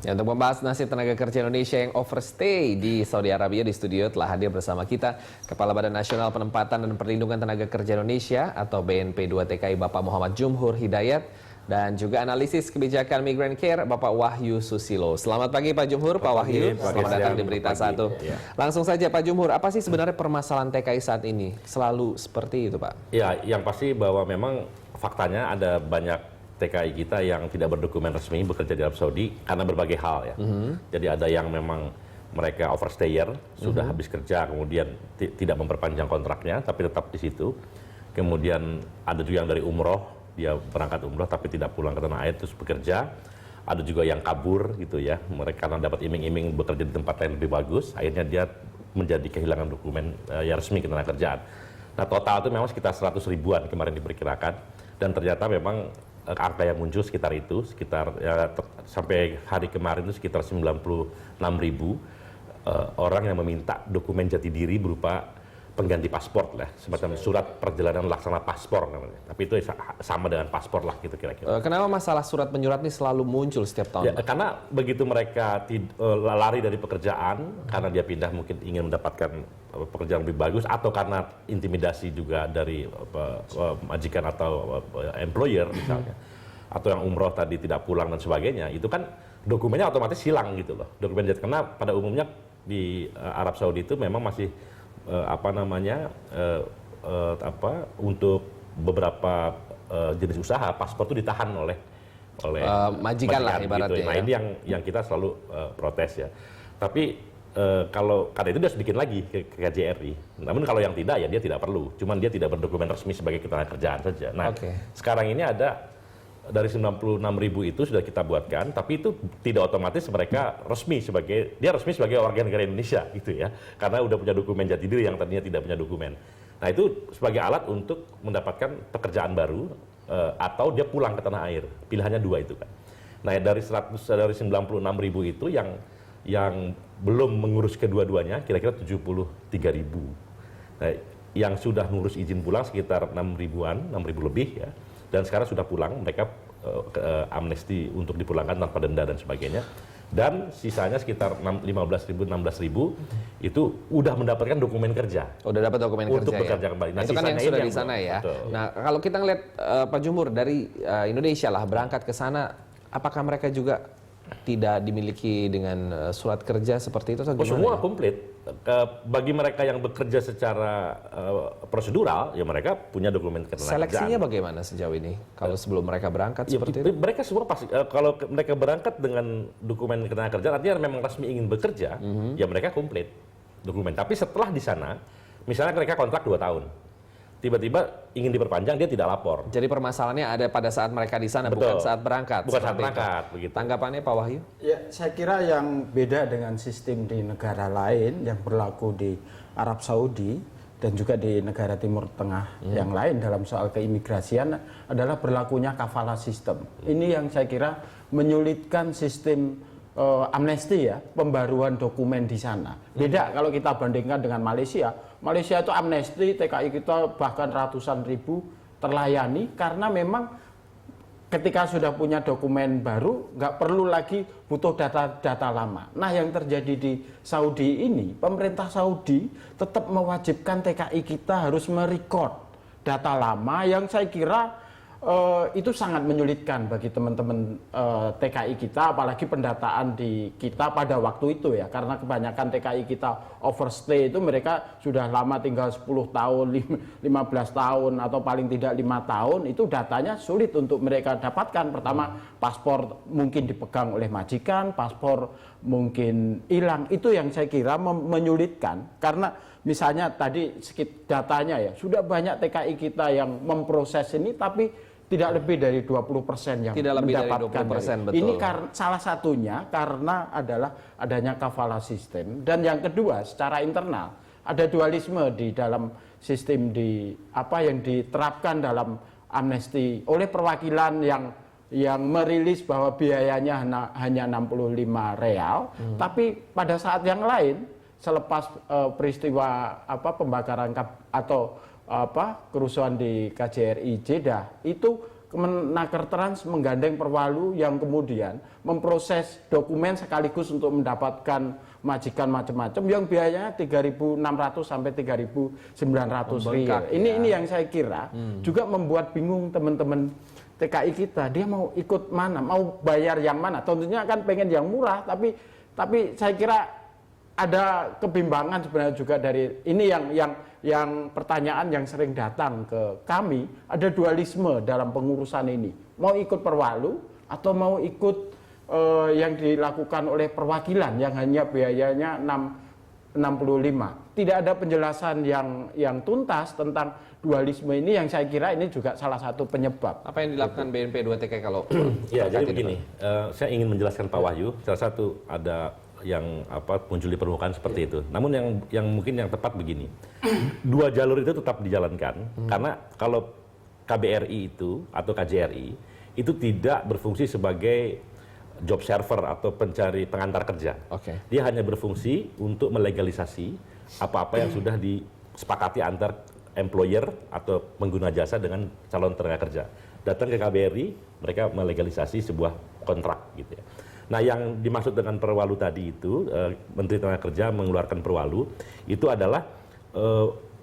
Ya, untuk membahas nasib tenaga kerja Indonesia yang overstay di Saudi Arabia, di studio telah hadir bersama kita Kepala Badan Nasional Penempatan dan Perlindungan Tenaga Kerja Indonesia atau BNP 2 TKI Bapak Muhammad Jumhur Hidayat dan juga analisis kebijakan Migrant Care Bapak Wahyu Susilo. Selamat pagi Pak Jumhur, Pak Wahyu. Selamat datang di Berita 1. Langsung saja Pak Jumhur, apa sih sebenarnya permasalahan TKI saat ini? Selalu seperti itu Pak? Ya, yang pasti bahwa memang faktanya ada banyak TKI kita yang tidak berdokumen resmi bekerja di Arab Saudi karena berbagai hal ya. Jadi ada yang memang mereka overstayer, sudah habis kerja kemudian tidak memperpanjang kontraknya tapi tetap di situ. Kemudian ada juga yang dari umroh, dia berangkat umroh tapi tidak pulang ke tanah air terus bekerja. Ada juga yang kabur gitu ya, mereka karena dapat iming-iming bekerja di tempat lain lebih bagus, akhirnya dia menjadi kehilangan dokumen yang resmi ketenagakerjaan. Nah total itu memang sekitar 100 ribuan kemarin diperkirakan dan ternyata memang angka yang muncul sekitar itu, sampai hari kemarin itu sekitar 96 ribu orang yang meminta dokumen jati diri berupa pengganti paspor lah, semacam surat perjalanan laksana paspor namanya. Tapi itu sama dengan paspor lah gitu kira-kira. Kenapa masalah surat menyurat ini selalu muncul setiap tahun? Ya, karena begitu mereka lari dari pekerjaan, karena dia pindah mungkin ingin mendapatkan pekerjaan lebih bagus, atau karena intimidasi juga dari majikan atau employer misalnya, atau yang umroh tadi tidak pulang dan sebagainya, itu kan dokumennya otomatis hilang gitu loh. Dokumen karena pada umumnya di Arab Saudi itu memang masih untuk beberapa jenis usaha paspor itu ditahan oleh majikan lah ibaratnya. Gitu. Nah ini yang kita selalu protes ya. Tapi kalau karena itu dia harus bikin lagi ke KJRI. Namun kalau yang tidak ya dia tidak perlu. Cuman dia tidak berdokumen resmi sebagai ketenagakerjaan saja. Nah sekarang ini ada dari 96 ribu itu sudah kita buatkan, tapi itu tidak otomatis mereka resmi sebagai warga negara Indonesia gitu ya, karena udah punya dokumen jati diri yang tadinya tidak punya dokumen. Nah itu sebagai alat untuk mendapatkan pekerjaan baru atau dia pulang ke tanah air, pilihannya dua itu kan. Nah dari 96 ribu itu yang belum mengurus kedua-duanya kira-kira 73 ribu. Nah, yang sudah ngurus izin pulang sekitar 6 ribu lebih ya. Dan sekarang sudah pulang, mereka amnesti untuk dipulangkan tanpa denda dan sebagainya. Dan sisanya sekitar 15 ribu, 16 ribu itu udah mendapatkan dokumen kerja. Udah dapat dokumen untuk kerja bekerja ya? kembali. Nah, itu kan yang sudah di sana ya. Betul. Nah kalau kita ngeliat Pak Jumhur dari Indonesia lah berangkat ke sana, apakah mereka juga tidak dimiliki dengan surat kerja seperti itu atau gimana? Semua komplit. Bagi mereka yang bekerja secara prosedural, ya mereka punya dokumen ketenagakerjaan. Seleksinya bagaimana sejauh ini? Kalau sebelum mereka berangkat seperti itu? Mereka semua pasti, kalau mereka berangkat dengan dokumen ketenagakerjaan, artinya memang resmi ingin bekerja, ya mereka komplit dokumen. Tapi setelah di sana, misalnya mereka kontrak 2 tahun, tiba-tiba ingin diperpanjang, dia tidak lapor. Jadi permasalahannya ada pada saat mereka di sana, betul, bukan saat berangkat. Bukan saat berangkat, begitu. Tanggapannya Pak Wahyu? Ya, saya kira yang beda dengan sistem di negara lain yang berlaku di Arab Saudi dan juga di negara Timur Tengah yang lain dalam soal keimigrasian adalah berlakunya kafala sistem. Ini yang saya kira menyulitkan sistem amnesti ya, pembaruan dokumen di sana. Beda kalau kita bandingkan dengan Malaysia. Malaysia itu amnesti, TKI kita bahkan ratusan ribu terlayani karena memang ketika sudah punya dokumen baru nggak perlu lagi butuh data lama. Nah yang terjadi di Saudi ini, pemerintah Saudi tetap mewajibkan TKI kita harus merekod data lama yang saya kira itu sangat menyulitkan bagi teman-teman TKI kita, apalagi pendataan di kita pada waktu itu ya, karena kebanyakan TKI kita overstay itu mereka sudah lama tinggal 10 tahun, 15 tahun atau paling tidak 5 tahun, itu datanya sulit untuk mereka dapatkan. Pertama, paspor mungkin dipegang oleh majikan, paspor mungkin hilang, itu yang saya kira menyulitkan, karena misalnya tadi datanya ya, sudah banyak TKI kita yang memproses ini tapi tidak lebih dari 20% yang mendapatkan. Betul. Ini salah satunya karena adanya kafala sistem. Dan yang kedua, secara internal ada dualisme di dalam sistem yang diterapkan dalam amnesti oleh perwakilan yang merilis bahwa biayanya hanya 65 real, tapi pada saat yang lain selepas peristiwa pembakaran atau kerusuhan di KJRI Jeddah itu Kemenaker Trans menggandeng Perwalu yang kemudian memproses dokumen sekaligus untuk mendapatkan majikan macam-macam yang biayanya 3.600 sampai 3.900 rial. Ini yang saya kira juga membuat bingung teman-teman TKI kita. Dia mau ikut mana, mau bayar yang mana? Tentunya kan pengen yang murah, tapi saya kira ada kebimbangan sebenarnya juga dari ini yang pertanyaan yang sering datang ke kami, ada dualisme dalam pengurusan ini. Mau ikut Perwalu atau mau ikut yang dilakukan oleh perwakilan yang hanya biayanya 65. Tidak ada penjelasan yang tuntas tentang dualisme ini yang saya kira ini juga salah satu penyebab. Apa yang dilakukan BNP 2TKI kalau ya, jadi begini, saya ingin menjelaskan Pak Wahyu, salah satu ada yang muncul di permukaan seperti itu. Namun yang mungkin yang tepat begini, dua jalur itu tetap dijalankan karena kalau KBRI itu atau KJRI itu tidak berfungsi sebagai job server atau pencari pengantar kerja. Dia hanya berfungsi untuk melegalisasi apa-apa yang sudah disepakati antar employer atau pengguna jasa dengan calon tenaga kerja. Datang ke KBRI, mereka melegalisasi sebuah kontrak gitu ya. Nah, yang dimaksud dengan Perwalu tadi itu, Menteri Tenaga Kerja mengeluarkan Perwalu, itu adalah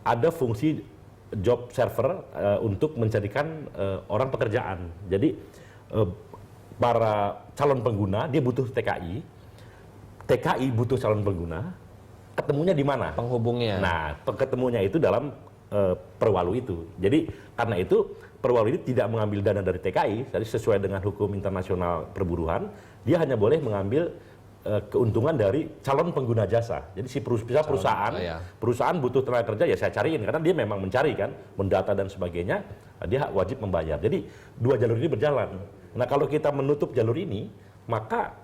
ada fungsi job server untuk mencarikan orang pekerjaan. Jadi para calon pengguna, dia butuh TKI, TKI butuh calon pengguna, ketemunya di mana? Penghubungnya. Nah, ketemunya itu dalam Perwalu itu. Jadi karena itu Perwalu ini tidak mengambil dana dari TKI, jadi sesuai dengan hukum internasional perburuhan, dia hanya boleh mengambil keuntungan dari calon pengguna jasa. Jadi si perusahaan butuh tenaga kerja, ya saya cariin karena dia memang mencari kan, mendata dan sebagainya, dia wajib membayar. Jadi dua jalur ini berjalan. Nah, kalau kita menutup jalur ini, maka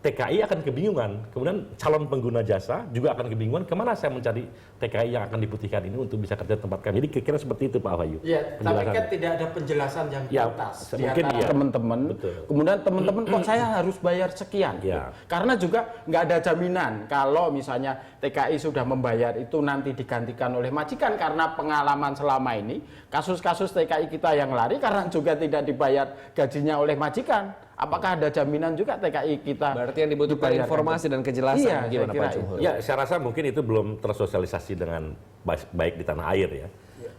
TKI akan kebingungan. Kemudian calon pengguna jasa juga akan kebingungan kemana saya mencari TKI yang akan diputihkan ini untuk bisa kerja tempat kami. Jadi kira-kira seperti itu Pak Wahyu. Ya, tapi kan tidak ada penjelasan yang tuntas di antara teman-teman. Kemudian teman-teman kok saya harus bayar sekian. Ya. Karena juga nggak ada jaminan kalau misalnya TKI sudah membayar itu nanti digantikan oleh majikan karena pengalaman selama ini kasus-kasus TKI kita yang lari karena juga tidak dibayar gajinya oleh majikan. Apakah ada jaminan juga TKI kita? Berarti yang dibutuhkan informasi dan kejelasan gimana Pak Jumhur? Ya, saya rasa mungkin itu belum tersosialisasi dengan baik di tanah air ya.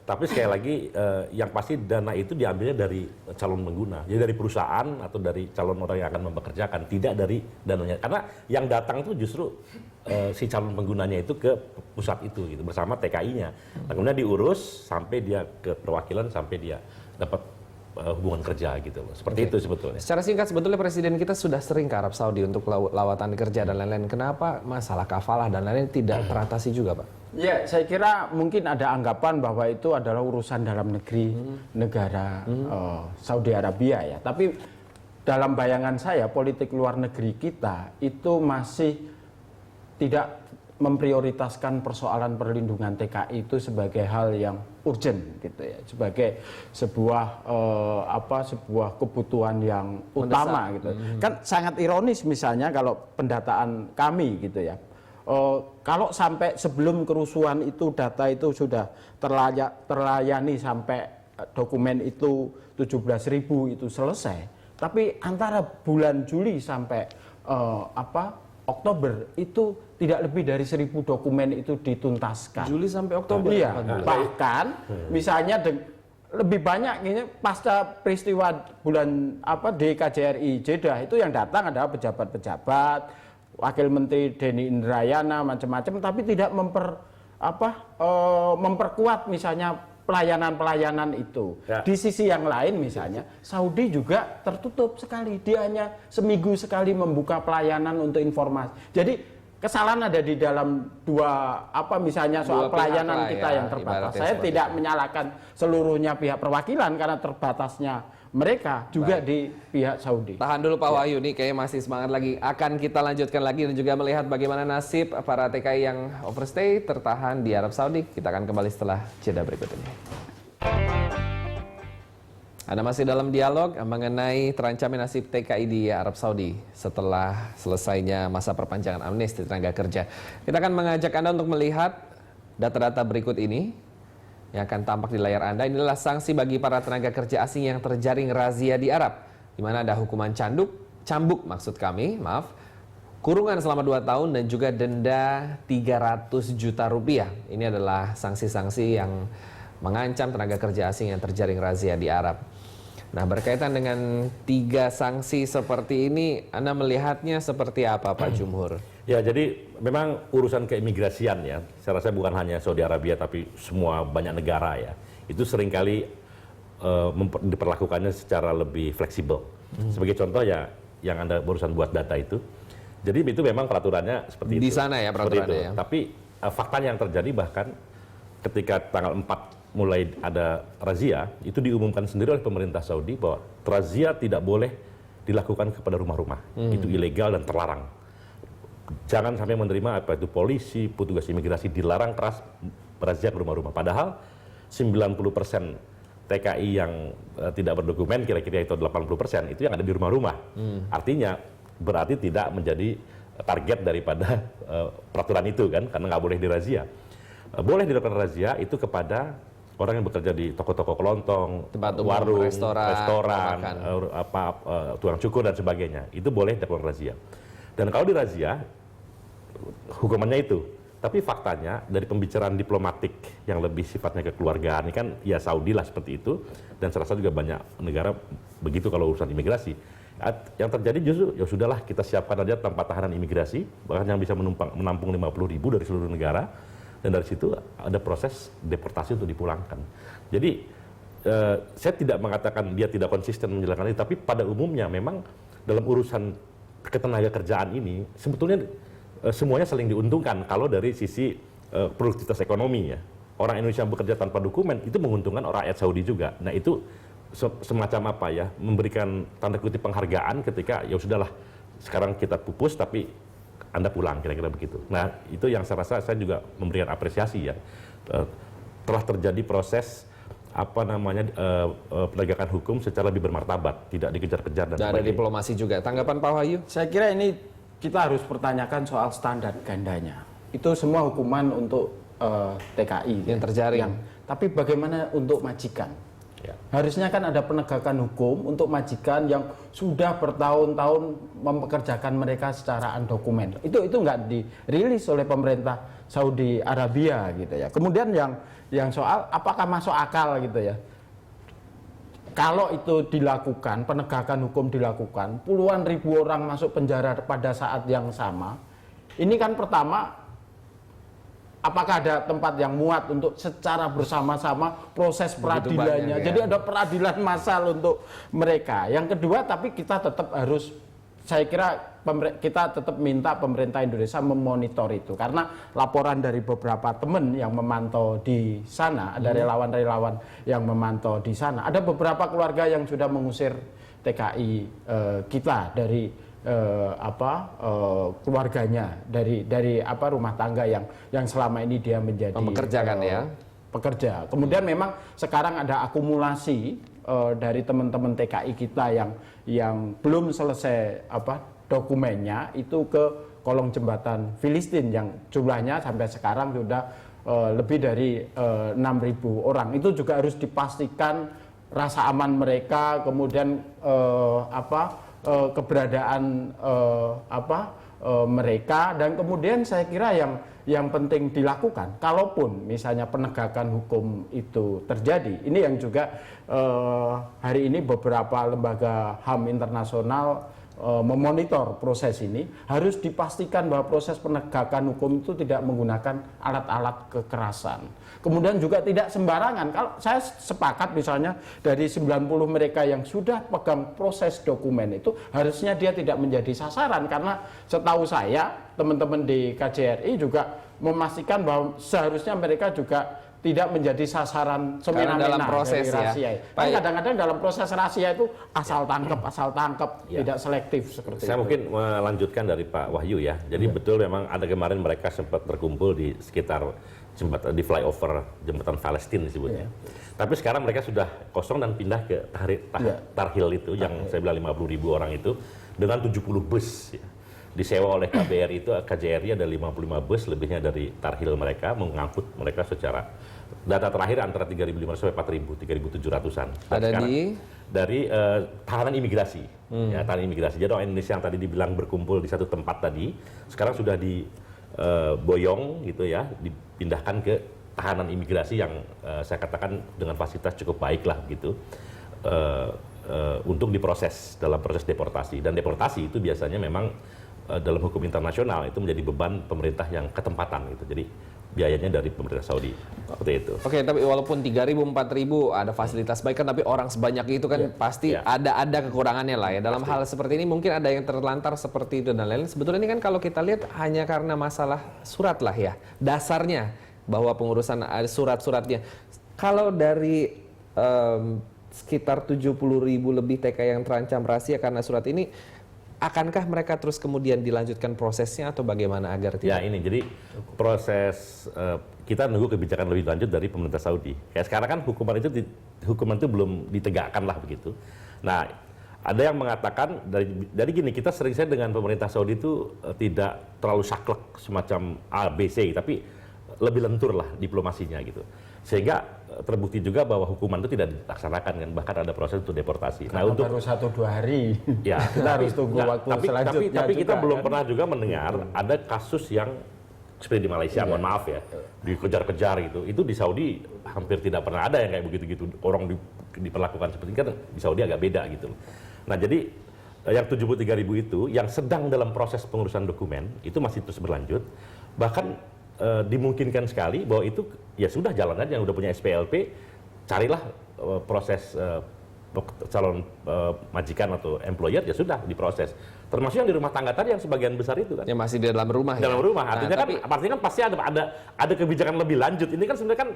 Tapi sekali lagi yang pasti dana itu diambilnya dari calon pengguna, jadi dari perusahaan atau dari calon orang yang akan mempekerjakan, tidak dari dananya. Karena yang datang itu justru si calon penggunanya itu ke pusat itu gitu bersama TKI-nya. Nah, kemudian diurus sampai dia ke perwakilan sampai dia dapat hubungan kerja gitu loh. Seperti itu sebetulnya. Secara singkat sebetulnya Presiden kita sudah sering ke Arab Saudi untuk lawatan kerja dan lain-lain. Kenapa masalah kafalah dan lain-lain tidak teratasi juga, Pak? Ya, saya kira mungkin ada anggapan bahwa itu adalah urusan dalam negeri negara Saudi Arabia ya. Tapi dalam bayangan saya politik luar negeri kita itu masih tidak memprioritaskan persoalan perlindungan TKI itu sebagai hal yang urgent gitu ya, sebagai sebuah sebuah kebutuhan yang utama gitu. Kan sangat ironis misalnya kalau pendataan kami gitu ya. Kalau sampai sebelum kerusuhan itu data itu sudah terlayani sampai dokumen itu 17.000 itu selesai. Tapi antara bulan Juli sampai Oktober itu tidak lebih dari 1.000 dokumen itu dituntaskan. Juli sampai Oktober. Iya. Bahkan misalnya lebih banyak ini pasca peristiwa bulan di KJRI Jeddah itu yang datang adalah pejabat-pejabat, Wakil Menteri Denny Indrayana macam-macam, tapi tidak memperkuat misalnya pelayanan-pelayanan itu. Ya. Di sisi yang lain misalnya, Saudi juga tertutup sekali. Dia hanya seminggu sekali membuka pelayanan untuk informasi. Jadi kesalahan ada di dalam misalnya soal pelayanan kita yang terbatas. Saya tidak menyalahkan seluruhnya pihak perwakilan karena terbatasnya mereka juga di pihak Saudi. Tahan dulu Pak Wahyu, nih kayaknya masih semangat lagi. Akan kita lanjutkan lagi dan juga melihat bagaimana nasib para TKI yang overstay tertahan di Arab Saudi. Kita akan kembali setelah jeda berikut ini. Anda masih dalam dialog mengenai terancamnya nasib TKI di Arab Saudi setelah selesainya masa perpanjangan amnesti tenaga kerja. Kita akan mengajak Anda untuk melihat data-data berikut ini. yang akan tampak di layar Anda. Inilah sanksi bagi para tenaga kerja asing yang terjaring razia di Arab, di mana ada hukuman cambuk maksud kami, kurungan selama 2 tahun dan juga denda 300 juta rupiah. Ini adalah sanksi-sanksi yang mengancam tenaga kerja asing yang terjaring razia di Arab. Nah, berkaitan dengan 3 sanksi seperti ini, Anda melihatnya seperti apa, Pak Jumhur? Ya, jadi memang urusan keimigrasian ya, saya rasa bukan hanya Saudi Arabia tapi semua banyak negara ya, itu seringkali diperlakukannya secara lebih fleksibel. Sebagai contoh ya, yang Anda barusan buat data itu, jadi itu memang peraturannya seperti itu. Di sana ya peraturannya ya. Tapi faktanya yang terjadi bahkan ketika tanggal 4 mulai ada razia, itu diumumkan sendiri oleh pemerintah Saudi bahwa razia tidak boleh dilakukan kepada rumah-rumah. Itu ilegal dan terlarang. Jangan sampai menerima apa itu polisi, petugas imigrasi dilarang keras razia ke rumah-rumah. Padahal 90% TKI yang tidak berdokumen, kira-kira itu 80%, itu yang ada di rumah-rumah. Artinya berarti tidak menjadi target daripada peraturan itu kan, karena nggak boleh dirazia. Boleh dilakukan razia itu kepada orang yang bekerja di toko-toko kelontong, tempat umum, warung, restoran, tukang cukur dan sebagainya. Itu boleh dilakukan razia. Dan kalau dirazia, hukumannya itu. Tapi faktanya dari pembicaraan diplomatik yang lebih sifatnya kekeluargaan, ini kan ya Saudi lah seperti itu, dan saya rasa juga banyak negara begitu kalau urusan imigrasi. Yang terjadi justru ya sudahlah kita siapkan aja tempat tahanan imigrasi, bahkan yang bisa menampung 50.000 dari seluruh negara, dan dari situ ada proses deportasi untuk dipulangkan. Jadi saya tidak mengatakan dia tidak konsisten menjalankan itu, tapi pada umumnya memang dalam urusan ketenaga kerjaan ini sebetulnya semuanya saling diuntungkan kalau dari sisi produktivitas ekonomi ya. Orang Indonesia yang bekerja tanpa dokumen itu menguntungkan orang rakyat Saudi juga. Nah itu semacam apa ya, memberikan tanda kutip penghargaan ketika ya sudahlah sekarang kita pupus tapi Anda pulang, kira-kira begitu. Nah itu yang saya rasa saya juga memberikan apresiasi ya. Telah terjadi proses penegakan hukum secara lebih bermartabat, tidak dikejar-kejar dan ada diplomasi juga. Tanggapan Pak Wahyu? Saya kira ini kita harus pertanyakan soal standar gandanya. Itu semua hukuman untuk TKI yang terjaring. Tapi bagaimana untuk majikan? Ya. Harusnya kan ada penegakan hukum untuk majikan yang sudah bertahun-tahun mempekerjakan mereka secara undokumen. Itu nggak dirilis oleh pemerintah Saudi Arabia gitu ya. Kemudian yang soal apakah masuk akal gitu ya. Kalau itu dilakukan, penegakan hukum dilakukan, puluhan ribu orang masuk penjara pada saat yang sama. Ini kan pertama, apakah ada tempat yang muat untuk secara bersama-sama proses peradilannya. Ya. Jadi ada peradilan massal untuk mereka. Yang kedua, tapi kita tetap harus, saya kira kita tetap minta pemerintah Indonesia memonitor itu. Karena laporan dari beberapa teman yang memantau di sana, ada relawan-relawan yang memantau di sana. Ada beberapa keluarga yang sudah mengusir TKI kita dari keluarganya, dari rumah tangga yang selama ini dia menjadi mempekerjakan pekerja. Kemudian memang sekarang ada akumulasi dari teman-teman TKI kita yang belum selesai dokumennya itu ke kolong jembatan Filistin yang jumlahnya sampai sekarang sudah lebih dari 6.000 orang. Itu juga harus dipastikan rasa aman mereka, kemudian keberadaan mereka, dan kemudian saya kira yang penting dilakukan, kalaupun misalnya penegakan hukum itu terjadi, ini yang juga hari ini beberapa lembaga HAM internasional memonitor proses ini, harus dipastikan bahwa proses penegakan hukum itu tidak menggunakan alat-alat kekerasan. Kemudian juga tidak sembarangan. Kalau saya sepakat misalnya dari 90 mereka yang sudah pegang proses dokumen itu, harusnya dia tidak menjadi sasaran, karena setahu saya teman-teman di KJRI juga memastikan bahwa seharusnya mereka juga tidak menjadi sasaran semena-mena dalam proses dari razia. Kadang-kadang dalam proses razia itu asal tangkap, tidak selektif seperti Saya itu. mungkin melanjutkan dari Pak Wahyu ya. Jadi betul memang ada kemarin mereka sempat berkumpul di sekitar jembatan di flyover jembatan Palestina disebutnya. Tapi sekarang mereka sudah kosong dan pindah ke Tarhil itu yang saya bilang 50.000 orang itu dengan 70 bus. Ya. Disewa oleh KBRI itu, KJRI ada 55 bus lebihnya dari Tarhil mereka, mengangkut mereka secara Data terakhir antara 3.500 sampai 4.000, 3.700-an. Ada dari tahanan imigrasi. Ya, tahanan imigrasi. Jadi orang Indonesia yang tadi dibilang berkumpul di satu tempat tadi, sekarang sudah diboyong gitu ya, dipindahkan ke tahanan imigrasi yang saya katakan dengan fasilitas cukup baik lah gitu. Untuk diproses dalam proses deportasi. Dan deportasi itu biasanya memang dalam hukum internasional itu menjadi beban pemerintah yang ketempatan gitu. Jadi biayanya dari pemerintah Saudi. Seperti itu. Oke, tapi walaupun 3.000, 4.000 ada fasilitas baik kan, tapi orang sebanyak itu kan pasti ada kekurangannya lah ya. Dalam hal seperti ini mungkin ada yang terlantar seperti itu dan lain-lain. Sebetulnya ini kan kalau kita lihat hanya karena masalah surat lah ya. Dasarnya bahwa pengurusan surat-suratnya. Kalau dari sekitar 70.000 lebih TK yang terancam rahasia karena surat ini, akankah mereka terus kemudian dilanjutkan prosesnya atau bagaimana agar tidak? Ya ini, jadi proses kita nunggu kebijakan lebih lanjut dari pemerintah Saudi. Kayak sekarang kan hukuman itu belum ditegakkan lah begitu. Nah, ada yang mengatakan dari gini, kita sering dengan pemerintah Saudi itu tidak terlalu saklek semacam A, B, C, tapi lebih lentur lah diplomasinya gitu. Sehingga terbukti juga bahwa hukuman itu tidak dilaksanakan kan, bahkan ada proses untuk deportasi. Karena untuk baru 1-2 hari, ya kita harus tunggu waktu selanjutnya. Tapi kita belum pernah juga mendengar ada kasus yang seperti di Malaysia, mohon maaf ya, dikejar-kejar gitu. Itu di Saudi hampir tidak pernah ada yang kayak begitu-gitu, orang diperlakukan seperti itu. Kan di Saudi agak beda gitu. Nah jadi yang 73.000 itu yang sedang dalam proses pengurusan dokumen itu masih terus berlanjut. Bahkan dimungkinkan sekali bahwa itu ya sudah jalan aja, yang udah punya SPLP, carilah proses calon majikan atau employer, ya sudah diproses. Termasuk yang di rumah tangga tadi yang sebagian besar itu kan. Yang masih di dalam rumah dalam rumah. Artinya artinya kan pasti ada kebijakan lebih lanjut. Ini kan sebenarnya kan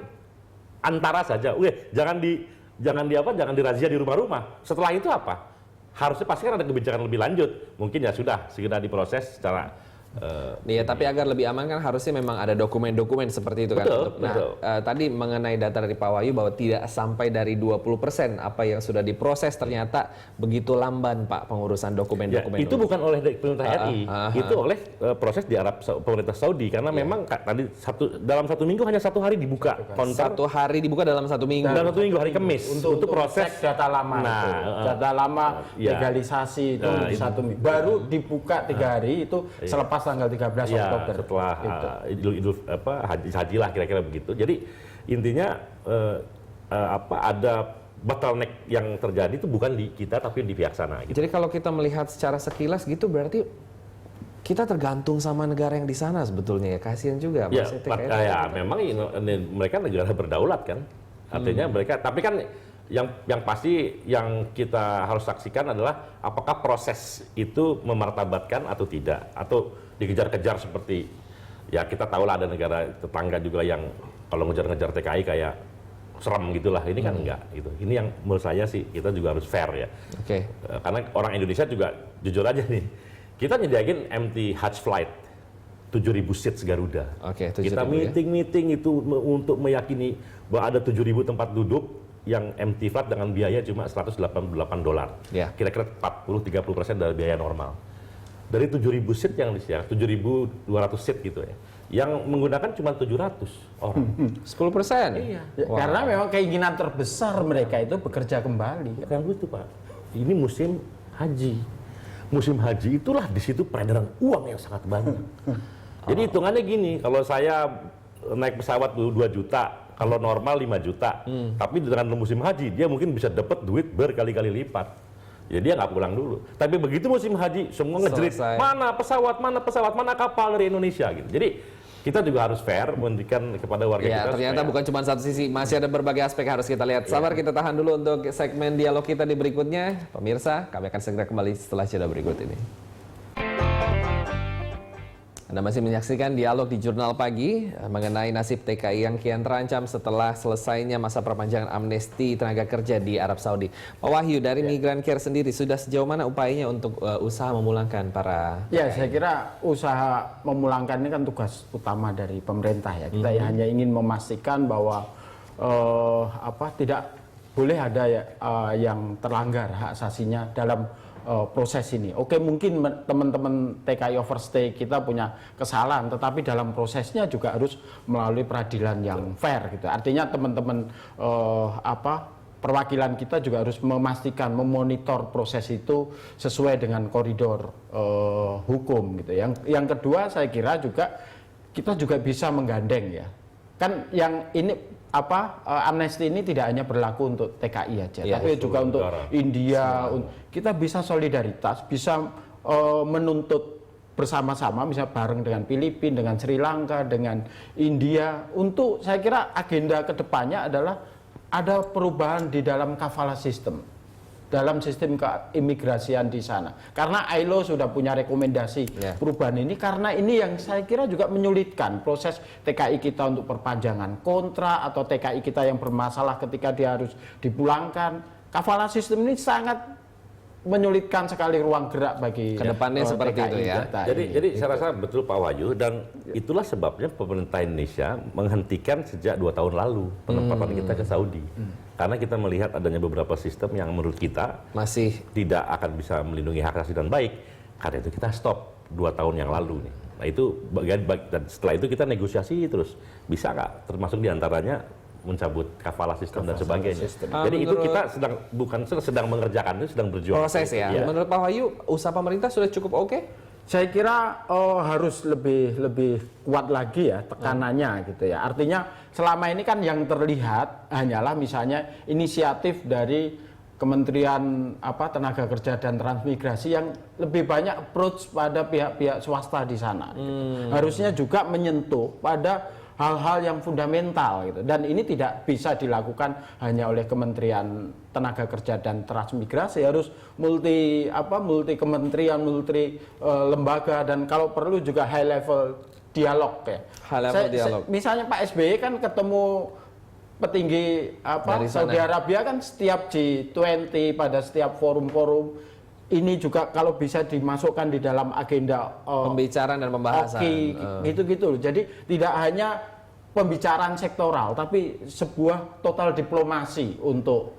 antara saja. Jangan dirazia di rumah-rumah. Setelah itu apa? Harusnya pasti kan ada kebijakan lebih lanjut. Mungkin ya sudah segera diproses secara iya, tapi agar lebih aman kan harusnya memang ada dokumen-dokumen seperti itu kan. Betul. Tadi mengenai data dari Pak Wahyu bahwa tidak sampai dari 20% apa yang sudah diproses ternyata begitu lamban Pak pengurusan dokumen-dokumen. Ya, itu bukan oleh pemerintah RI, itu oleh proses di pemerintah Saudi karena memang tadi dalam 1 minggu hanya 1 hari dibuka konter. 1 hari dibuka dalam 1 minggu. Dalam 1 minggu hari Kamis untuk proses data lama. Data lama legalisasi itu 1 minggu. Baru dibuka 3 hari itu selepas tanggal 13 Oktober. Setelah Idul haji lah kira-kira begitu. Jadi intinya ada bottleneck yang terjadi itu bukan di kita tapi di pihak sana. Gitu. Jadi kalau kita melihat secara sekilas gitu berarti kita tergantung sama negara yang di sana sebetulnya ya, kasihan juga. Memang mereka negara berdaulat kan. Artinya mereka, tapi kan yang pasti yang kita harus saksikan adalah apakah proses itu memartabatkan atau tidak, atau dikejar-kejar seperti ya kita tahu lah ada negara tetangga juga yang kalau ngejar-ngejar TKI kayak serem gitulah. Ini kan enggak gitu. Ini yang menurut saya sih kita juga harus fair ya. Oke. Karena orang Indonesia juga jujur aja nih, kita nyediain empty Hajj flight 7.000 seats Garuda. Oke, kita meeting itu untuk meyakini bahwa ada 7.000 tempat duduk yang empty flight dengan biaya cuma $188. Yeah. Kira-kira 40-30% dari biaya normal. Dari 7.000 seat yang disiapkan, 7.200 seat gitu ya, yang menggunakan cuma 700 orang. 10%? Iya. Karena memang keinginan terbesar mereka itu bekerja kembali. Kan itu Pak, ini musim haji. Musim haji itulah di situ peredaran uang yang sangat banyak. Jadi hitungannya gini, kalau saya naik pesawat 2 juta, kalau normal 5 juta, tapi dengan musim haji dia mungkin bisa dapat duit berkali-kali lipat. Ya dia nggak pulang dulu. Tapi begitu musim haji semua ngejerit, mana pesawat, mana kapal dari Indonesia gitu. Jadi kita juga harus fair memberikan kepada warga kita. Ternyata bukan cuma satu sisi, masih ada berbagai aspek yang harus kita lihat. Sabar, kita tahan dulu untuk segmen dialog kita di berikutnya. Pemirsa, kami akan segera kembali setelah jeda berikut ini. Anda masih menyaksikan dialog di Jurnal Pagi mengenai nasib TKI yang kian terancam setelah selesainya masa perpanjangan amnesti tenaga kerja di Arab Saudi. Pak Wahyu, dari Migran Care sendiri sudah sejauh mana upayanya untuk usaha memulangkan para TKI? Ya, saya kira usaha memulangkan ini kan tugas utama dari pemerintah ya. Kita hanya ingin memastikan bahwa tidak boleh ada yang terlanggar hak asasinya dalam proses ini. Oke, mungkin teman-teman TKI overstay kita punya kesalahan, tetapi dalam prosesnya juga harus melalui peradilan yang fair gitu. Artinya teman-teman perwakilan kita juga harus memastikan, memonitor proses itu sesuai dengan koridor hukum gitu. Yang kedua saya kira juga kita juga bisa menggandeng ya. Kan yang ini amnesti ini tidak hanya berlaku untuk TKI aja, tapi juga untuk India. Kita bisa solidaritas, bisa menuntut bersama-sama, misalnya bareng dengan Filipina, dengan Sri Lanka, dengan India. Untuk saya kira agenda kedepannya adalah ada perubahan di dalam kafala sistem, dalam sistem keimigrasian di sana. Karena ILO sudah punya rekomendasi perubahan ini, karena ini yang saya kira juga menyulitkan proses TKI kita untuk perpanjangan kontrak atau TKI kita yang bermasalah ketika dia harus dipulangkan. Kafala sistem ini sangat menyulitkan sekali ruang gerak bagi kedepannya seperti TKI itu ya. Jadi saya rasa betul Pak Wahyu, dan itulah sebabnya pemerintah Indonesia menghentikan sejak 2 tahun lalu penempatan kita ke Saudi. Karena kita melihat adanya beberapa sistem yang menurut kita masih tidak akan bisa melindungi hak asasi dan baik. Karena itu kita stop 2 tahun yang lalu nih. Nah itu bagian, dan setelah itu kita negosiasi terus. Bisa nggak? Termasuk diantaranya mencabut kafala sistem dan sebagainya. Jadi itu kita sedang mengerjakan itu, sedang berjuang. Proses ya. Menurut Pak Wahyu, usaha pemerintah sudah cukup oke? Saya kira harus lebih kuat lagi ya tekanannya gitu ya. Artinya selama ini kan yang terlihat hanyalah misalnya inisiatif dari Kementerian Tenaga Kerja dan Transmigrasi yang lebih banyak approach pada pihak-pihak swasta di sana. Gitu. Harusnya juga menyentuh pada hal-hal yang fundamental gitu, dan ini tidak bisa dilakukan hanya oleh Kementerian Tenaga Kerja dan Transmigrasi, harus multi kementerian, multi lembaga, dan kalau perlu juga high level dialog ya. High level dialog. Misalnya Pak SBY kan ketemu petinggi Saudi Arabia kan setiap G20, pada setiap forum-forum. Ini juga kalau bisa dimasukkan di dalam agenda pembicaraan dan pembahasan. Gitu-gitu. Jadi tidak hanya pembicaraan sektoral, tapi sebuah total diplomasi untuk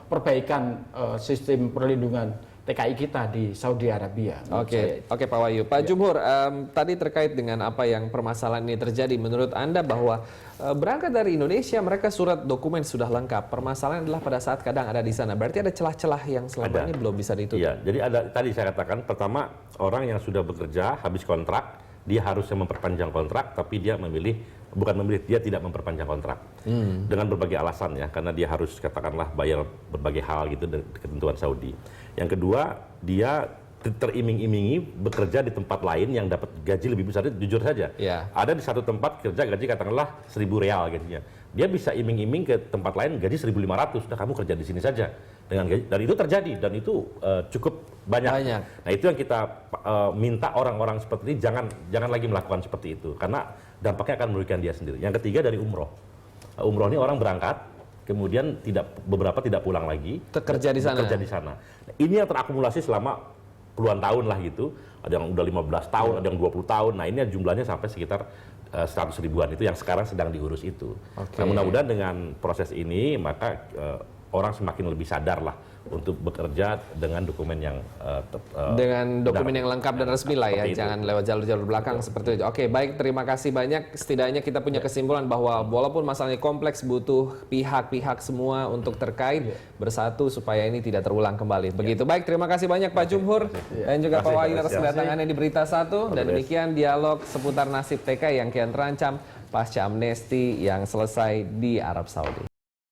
perbaikan sistem perlindungan TKI kita di Saudi Arabia. Oke, Pak Wahyu. Pak Jumhur, tadi terkait dengan apa yang permasalahan ini terjadi, menurut Anda bahwa berangkat dari Indonesia, mereka surat dokumen sudah lengkap. Permasalahan adalah pada saat kadang ada di sana. Berarti ada celah-celah yang selama ini belum bisa ditutup. Iya, jadi ada, tadi saya katakan, pertama orang yang sudah bekerja, habis kontrak, dia harusnya memperpanjang kontrak, tapi dia dia tidak memperpanjang kontrak. Dengan berbagai alasan ya, karena dia harus katakanlah bayar berbagai hal gitu dari ketentuan Saudi. Yang kedua, dia teriming-imingi bekerja di tempat lain yang dapat gaji lebih besar. Jujur saja, ada di satu tempat kerja gaji katakanlah 1.000 real gajinya. Dia bisa iming-iming ke tempat lain gaji 1.500. Udah kamu kerja di sini saja dengan gaji. Dan itu terjadi, dan itu cukup banyak. Nah itu yang kita minta orang-orang seperti ini jangan lagi melakukan seperti itu, karena dampaknya akan merugikan dia sendiri. Yang ketiga dari umroh. Umroh ini orang berangkat, kemudian beberapa tidak pulang lagi. Kerja di sana. Nah, ini yang terakumulasi selama puluhan tahun lah gitu. Ada yang udah 15 tahun, ada yang 20 tahun. Nah ini jumlahnya sampai sekitar 100 ribuan itu yang sekarang sedang diurus itu. Nah mudah-mudahan dengan proses ini maka orang semakin lebih sadar lah untuk bekerja dengan dokumen yang yang lengkap dan resmi lah ya, jangan lewat jalur-jalur belakang seperti itu. Oke, baik, terima kasih banyak. Setidaknya kita punya kesimpulan bahwa walaupun masalahnya kompleks, butuh pihak-pihak semua untuk terkait bersatu supaya ini tidak terulang kembali. Begitu. Baik, terima kasih banyak Pak Jumhur dan juga Pak Wahyu atas kedatangannya di Berita Satu. Dan demikian dialog seputar nasib TKI yang kian terancam pasca amnesti yang selesai di Arab Saudi.